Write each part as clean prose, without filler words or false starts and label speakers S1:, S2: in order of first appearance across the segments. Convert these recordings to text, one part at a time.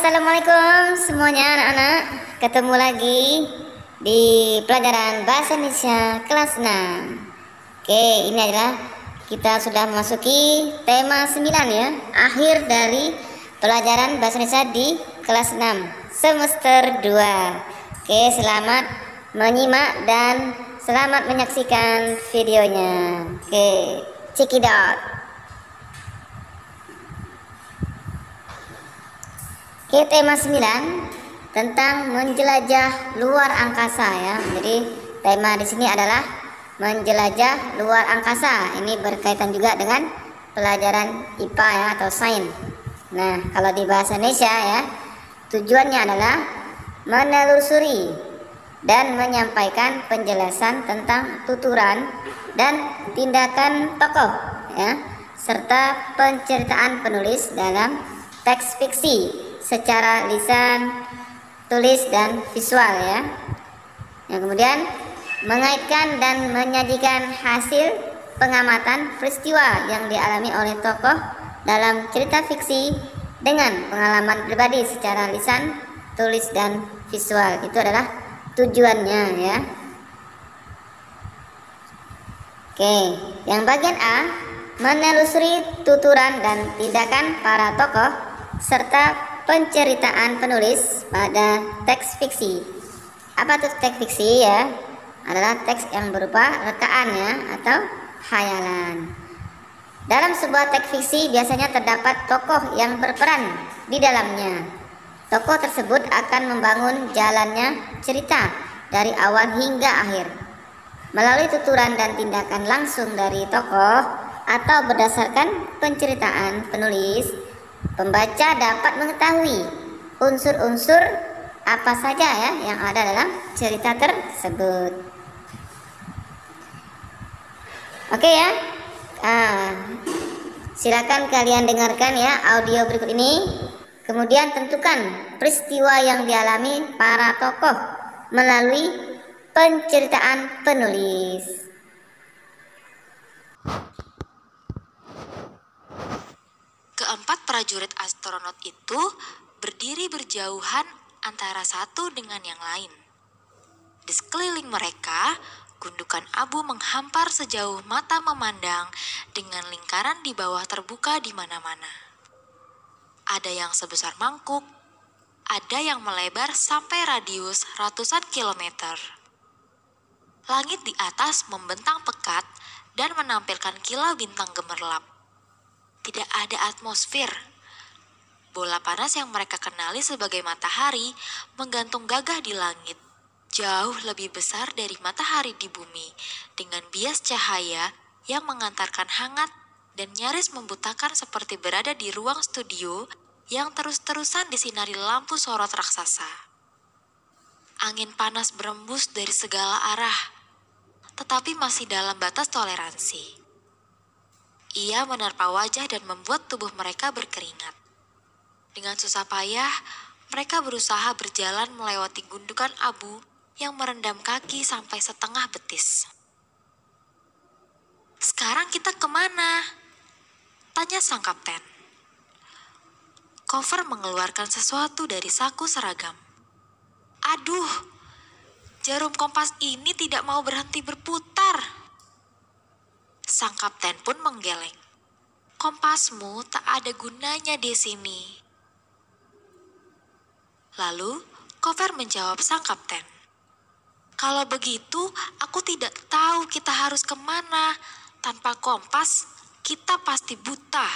S1: Assalamualaikum semuanya anak-anak. Ketemu lagi di pelajaran Bahasa Indonesia kelas 6. Oke, ini adalah kita sudah memasuki tema 9 ya. Akhir dari pelajaran Bahasa Indonesia di kelas 6 semester 2. Oke, selamat menyimak dan selamat menyaksikan videonya. Oke, check it out. Oke, tema 9 tentang menjelajah luar angkasa ya. Jadi tema di sini adalah menjelajah luar angkasa. Ini berkaitan juga dengan pelajaran IPA ya atau sains. Nah, kalau di bahasa Indonesia ya, tujuannya adalah menelusuri dan menyampaikan penjelasan tentang tuturan dan tindakan tokoh ya, serta penceritaan penulis dalam teks fiksi secara lisan, tulis, dan visual ya. Yang kemudian mengaitkan dan menyajikan hasil pengamatan peristiwa yang dialami oleh tokoh dalam cerita fiksi dengan pengalaman pribadi secara lisan, tulis, dan visual. Itu adalah tujuannya ya. Oke, yang bagian A, menelusuri tuturan dan tindakan para tokoh serta penceritaan penulis pada teks fiksi. Apa itu teks fiksi ya? Adalah teks yang berupa rekaan ya atau khayalan. Dalam sebuah teks fiksi biasanya terdapat tokoh yang berperan di dalamnya. Tokoh tersebut akan membangun jalannya cerita dari awal hingga akhir. Melalui tuturan dan tindakan langsung dari tokoh atau berdasarkan penceritaan penulis, pembaca dapat mengetahui unsur-unsur apa saja ya yang ada dalam cerita tersebut. Oke ya, silakan kalian dengarkan ya audio berikut ini. Kemudian tentukan peristiwa yang dialami para tokoh melalui penceritaan penulis.
S2: Keempat prajurit astronot itu berdiri berjauhan antara satu dengan yang lain. Di sekeliling mereka, gundukan abu menghampar sejauh mata memandang dengan lingkaran di bawah terbuka di mana-mana. Ada yang sebesar mangkuk, ada yang melebar sampai radius ratusan kilometer. Langit di atas membentang pekat dan menampilkan kilau bintang gemerlap. Tidak ada atmosfer. Bola panas yang mereka kenali sebagai matahari menggantung gagah di langit, jauh lebih besar dari matahari di bumi, dengan bias cahaya yang mengantarkan hangat dan nyaris membutakan seperti berada di ruang studio yang terus-terusan disinari lampu sorot raksasa. Angin panas berembus dari segala arah, tetapi masih dalam batas toleransi. Ia menerpa wajah dan membuat tubuh mereka berkeringat. Dengan susah payah, mereka berusaha berjalan melewati gundukan abu yang merendam kaki sampai setengah betis. "Sekarang kita kemana?" tanya sang kapten. Kover mengeluarkan sesuatu dari saku seragam. "Aduh, jarum kompas ini tidak mau berhenti berputar." Sang kapten pun menggeleng. "Kompasmu tak ada gunanya di sini." Lalu, Kover menjawab sang kapten. "Kalau begitu, aku tidak tahu kita harus kemana. Tanpa kompas, kita pasti buta."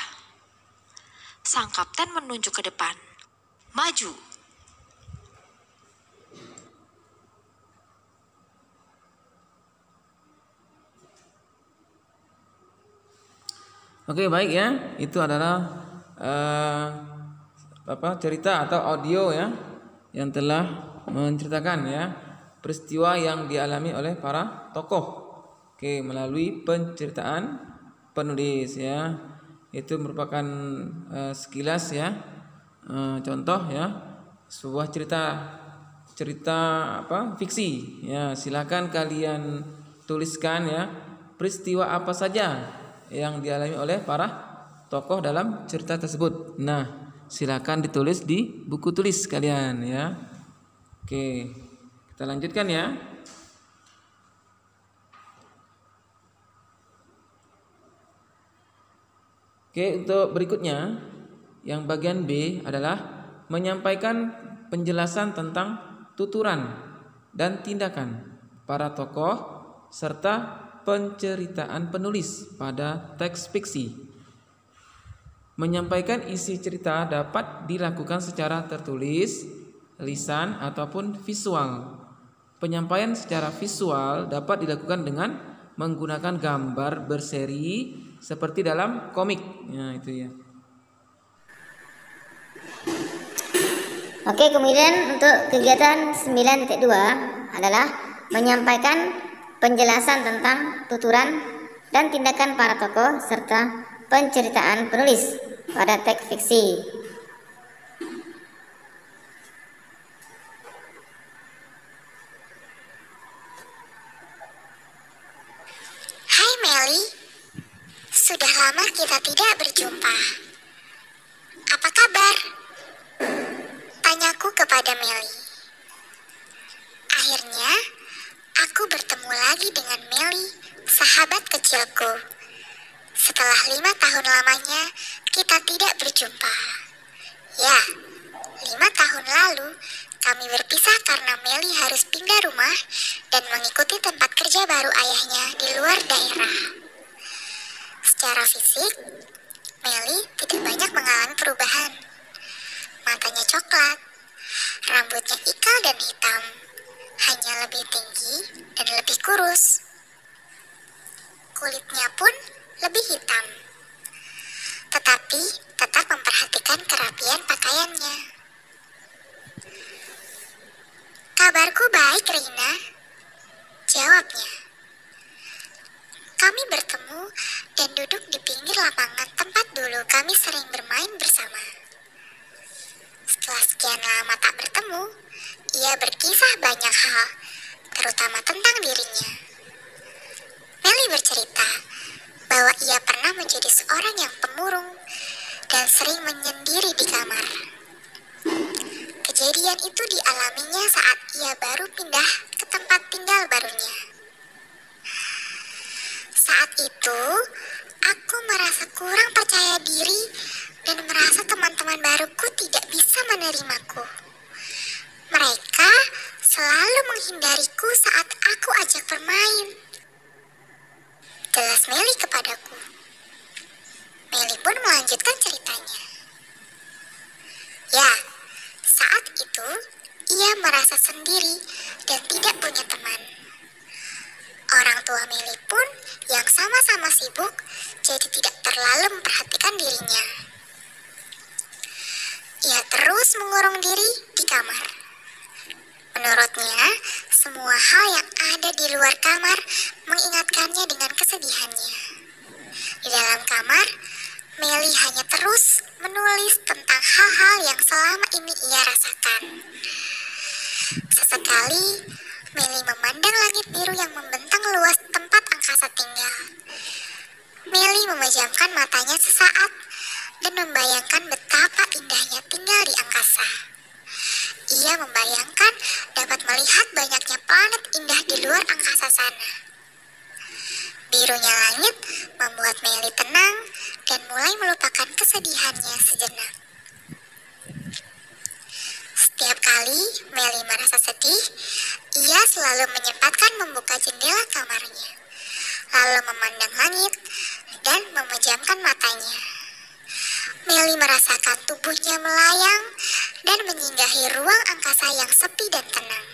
S2: Sang kapten menunjuk ke depan. "Maju."
S3: Oke, baik ya. Itu adalah cerita atau audio ya yang telah menceritakan ya peristiwa yang dialami oleh para tokoh. Oke, melalui penceritaan penulis ya. Itu merupakan sekilas ya contoh ya sebuah cerita fiksi ya. Silakan kalian tuliskan ya peristiwa apa saja yang dialami oleh para tokoh dalam cerita tersebut. Nah, silakan ditulis di buku tulis kalian ya. Oke, kita lanjutkan ya. Oke, untuk berikutnya yang bagian B adalah menyampaikan penjelasan tentang tuturan dan tindakan para tokoh serta penceritaan penulis pada teks fiksi. Menyampaikan isi cerita dapat dilakukan secara tertulis, lisan ataupun visual. Penyampaian secara visual dapat dilakukan dengan menggunakan gambar berseri seperti dalam komik. Ya, itu ya.
S1: Oke, kemudian untuk kegiatan 9.2 adalah menyampaikan penjelasan tentang tuturan dan tindakan para tokoh serta penceritaan penulis pada teks fiksi.
S4: Hai Meli, sudah lama kita tidak berjumpa. Apa kabar? Tanyaku kepada Meli. Akhirnya, aku bertemu lagi dengan Meli, sahabat kecilku. Setelah 5 tahun lamanya, kita tidak berjumpa. Ya, 5 tahun lalu, kami berpisah karena Meli harus pindah rumah dan mengikuti tempat kerja baru ayahnya di luar daerah. Secara fisik, Meli tidak banyak mengalami perubahan. Matanya coklat, rambutnya ikal dan hitam, hanya lebih tinggi dan lebih kurus. Kulitnya pun lebih hitam, tetapi tetap memperhatikan kerapian pakaiannya. Kabarku baik, Rina, jawabnya. Kami bertemu dan duduk di pinggir lapangan tempat dulu kami sering bermain bersama. Setelah sekian lama tak bertemu, ia berkisah banyak hal, terutama tentang dirinya. Meli bercerita bahwa ia pernah menjadi seorang yang pemurung dan sering menyendiri di kamar. Kejadian itu dialaminya saat ia baru pindah ke tempat tinggal barunya. Saat itu, aku merasa kurang percaya diri dan merasa teman-teman baruku tidak bisa menerimaku. Mereka selalu menghindariku saat aku ajak bermain. Jelas Meli kepadaku. Meli pun melanjutkan ceritanya. Ya, saat itu ia merasa sendiri dan tidak punya teman. Orang tua Meli pun yang sama-sama sibuk, jadi tidak terlalu memperhatikan dirinya. Ia terus mengurung diri di kamar. Menurutnya, semua hal yang ada di luar kamar mengingatkannya dengan kesedihannya. Di dalam kamar, Meli hanya terus menulis tentang hal-hal yang selama ini ia rasakan. Sesekali, Meli memandang langit biru yang membentang luas tempat angkasa tinggal. Meli memejamkan matanya sesaat dan membayangkan betapa indahnya tinggal di angkasa. Ia membayangkan dapat melihat banyaknya planet indah di luar angkasa sana. Birunya langit membuat Meli tenang dan mulai melupakan kesedihannya sejenak. Setiap kali Meli merasa sedih, ia selalu menyempatkan membuka jendela kamarnya, lalu memandang langit dan memejamkan matanya. Meli merasakan tubuhnya melayang dan menyinggahi ruang angkasa yang sepi dan tenang.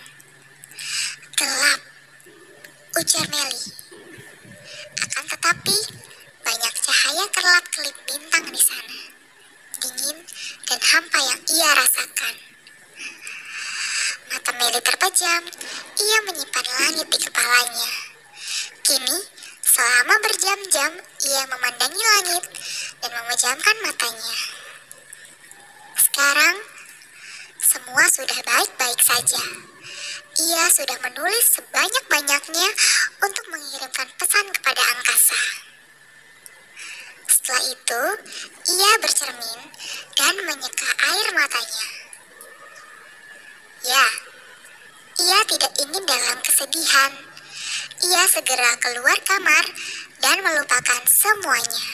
S4: Gelap, ujar Meli. Akan tetapi, banyak cahaya kerlap-kelip bintang di sana. Dingin dan hampa yang ia rasakan. Mata Meli terpejam, ia menyimpan langit di kepalanya. Kini, selama berjam-jam, ia memandangi langit dan memejamkan matanya. Sekarang, semua sudah baik-baik saja. Ia sudah menulis sebanyak-banyaknya untuk mengirimkan pesan kepada angkasa. Setelah itu, ia bercermin dan menyeka air matanya. Ya, ia tidak ingin dalam kesedihan. Ia segera keluar kamar dan melupakan semuanya.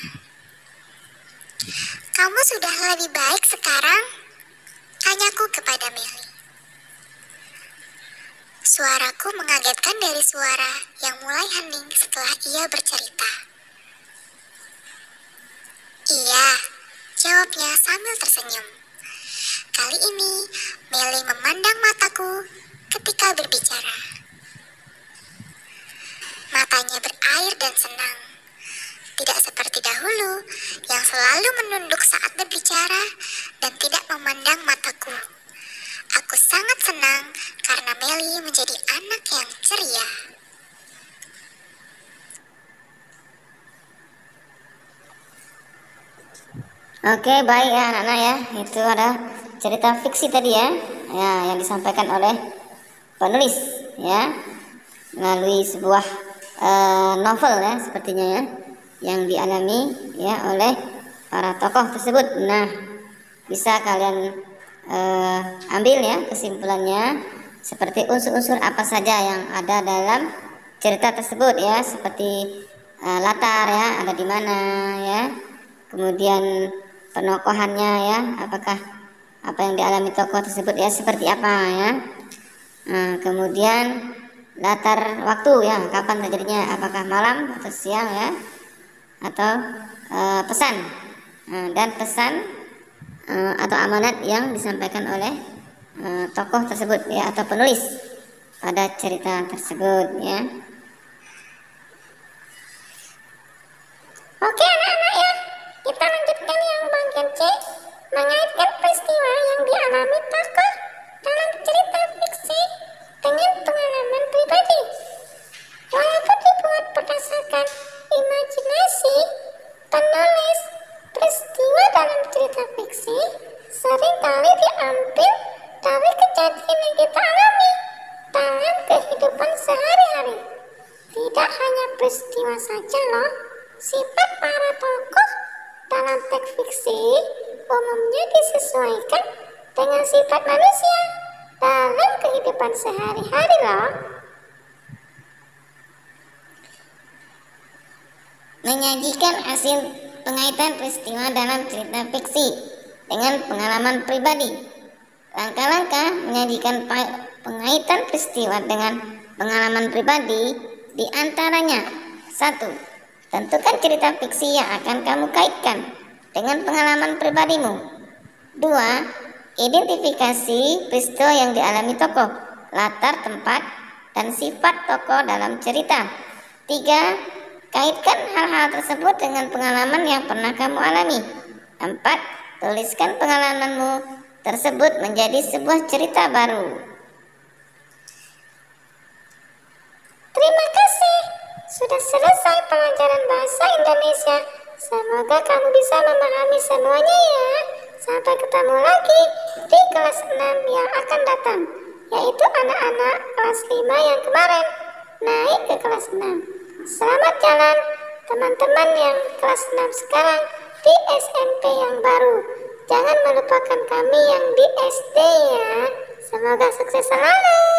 S4: "Kamu sudah lebih baik sekarang?" tanyaku kepada Melly. Suaraku mengagetkan dari suara yang mulai hening setelah ia bercerita. "Iya," jawabnya sambil tersenyum. Kali ini, Melly memandang mataku ketika berbicara. Matanya berair dan senang. Tidak seperti dahulu yang selalu menunduk saat berbicara dan tidak memandang mataku. Aku sangat senang karena Melly menjadi anak yang ceria.
S1: Oke, baik ya anak-anak ya. Itu ada cerita fiksi tadi ya. Ya, yang disampaikan oleh penulis ya melalui sebuah novel ya sepertinya ya yang dialami ya oleh para tokoh tersebut. Nah, bisa kalian ambil ya kesimpulannya seperti unsur-unsur apa saja yang ada dalam cerita tersebut ya, seperti latar ya ada di mana ya, kemudian penokohannya ya, apakah apa yang dialami tokoh tersebut ya seperti apa ya. Nah, kemudian latar waktu ya, kapan terjadinya, apakah malam atau siang ya, atau pesan dan pesan atau amanat yang disampaikan oleh tokoh tersebut ya atau penulis pada cerita tersebut ya.
S4: Oke anak-anak ya, kita lanjutkan yang bagian C, mengaitkan peristiwa yang dialami tokoh dalam cerita fiksi dengan pengalaman pribadi. Walaupun dibuat berdasarkan imajinasi penulis, peristiwa dalam cerita fiksi seringkali diambil dari kejadian yang kita alami dalam kehidupan sehari-hari. Tidak hanya peristiwa saja loh, sifat para tokoh dalam teks fiksi umumnya disesuaikan dengan sifat manusia dalam kehidupan sehari-hari loh.
S1: Menyajikan hasil pengaitan peristiwa dalam cerita fiksi dengan pengalaman pribadi. Langkah-langkah menyajikan pengaitan peristiwa dengan pengalaman pribadi diantaranya: 1. Tentukan cerita fiksi yang akan kamu kaitkan dengan pengalaman pribadimu. 2. Identifikasi peristiwa yang dialami tokoh, latar tempat, dan sifat tokoh dalam cerita. 3. Kaitkan hal-hal tersebut dengan pengalaman yang pernah kamu alami. 4. Tuliskan pengalamanmu tersebut menjadi sebuah cerita baru.
S4: Terima kasih. Sudah selesai pelajaran bahasa Indonesia. Semoga kamu bisa memahami semuanya ya. Sampai ketemu lagi di kelas 6 yang akan datang, yaitu anak-anak kelas 5 yang kemarin naik ke kelas 6. Selamat jalan teman-teman yang kelas 6 sekarang di SMP yang baru. Jangan melupakan kami yang di SD ya. Semoga sukses selalu.